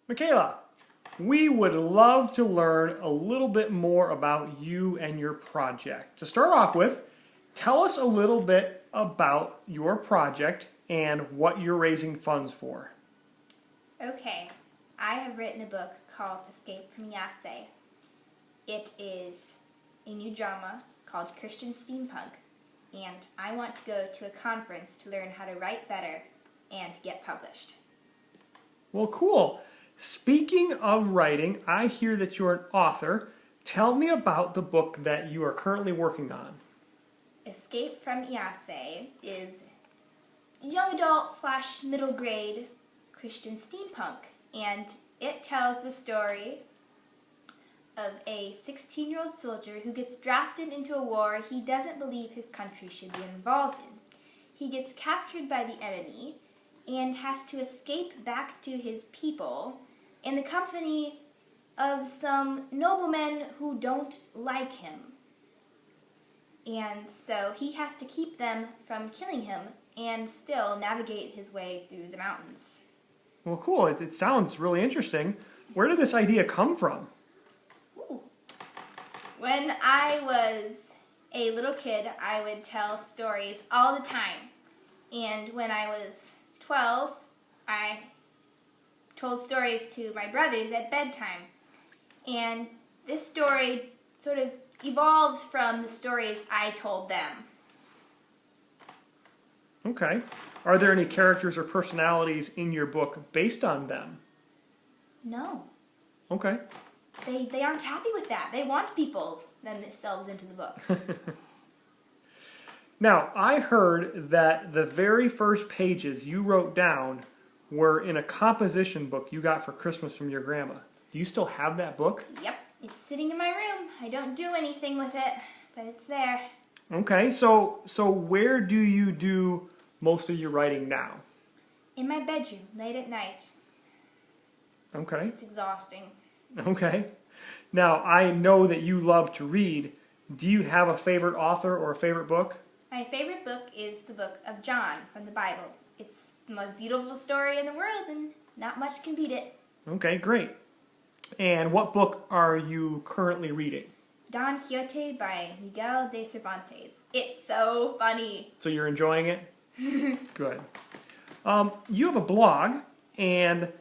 Michaela, we would love to learn a little bit more about you and your project. To start off with, tell us a little bit about your project and what you're raising funds for. Okay, I have written a book called Escape from Yase. It is a new drama called Christian Steampunk, and I want to go to a conference to learn how to write better and get published. Well, cool. Speaking of writing, I hear that you're an author. Tell me about the book that you are currently working on. Escape from Yase is young adult / middle grade Christian steampunk, and it tells the story of a 16-year-old soldier who gets drafted into a war he doesn't believe his country should be involved in. He gets captured by the enemy and has to escape back to his people in the company of some noblemen who don't like him. And so he has to keep them from killing him and still navigate his way through the mountains. Well, cool. It sounds really interesting. Where did this idea come from? Ooh. When I was a little kid, I would tell stories all the time. And when I was 12, I told stories to my brothers at bedtime. And this story sort of evolves from the stories I told them. Okay. Are there any characters or personalities in your book based on them? No. Okay. They aren't happy with that. They want people themselves into the book. Now, I heard that the very first pages you wrote down were in a composition book you got for Christmas from your grandma. Do you still have that book? Yep, it's sitting in my room. I don't do anything with it, but it's there. Okay, so where do you do most of your writing now? In my bedroom, late at night. Okay. It's exhausting. Okay. Now, I know that you love to read. Do you have a favorite author or a favorite book? My favorite book is the book of John from the Bible. It's the most beautiful story in the world, and not much can beat it. Okay, great. And what book are you currently reading? Don Quixote by Miguel de Cervantes. It's so funny. So you're enjoying it? Good. You have a blog, and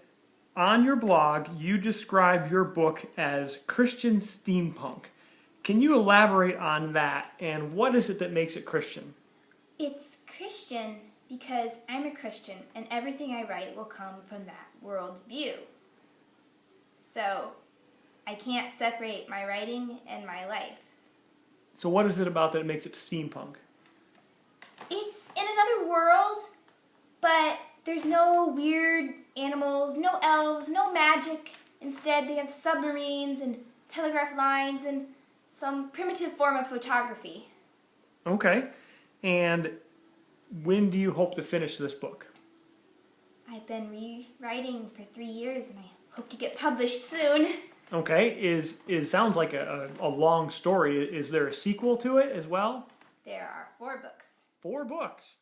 on your blog, you describe your book as Christian steampunk. Can you elaborate on that, and what is it that makes it Christian? It's Christian because I'm a Christian, and everything I write will come from that world view. So I can't separate my writing and my life. So what is it about that makes it steampunk? It's in another world, but there's no weird animals, no elves, no magic. Instead, they have submarines and telegraph lines and some primitive form of photography. Okay. And when do you hope to finish this book? I've been rewriting for 3 years, and I hope to get published soon. Okay. Sounds like a long story. Is there a sequel to it as well? There are 4 books. 4 books.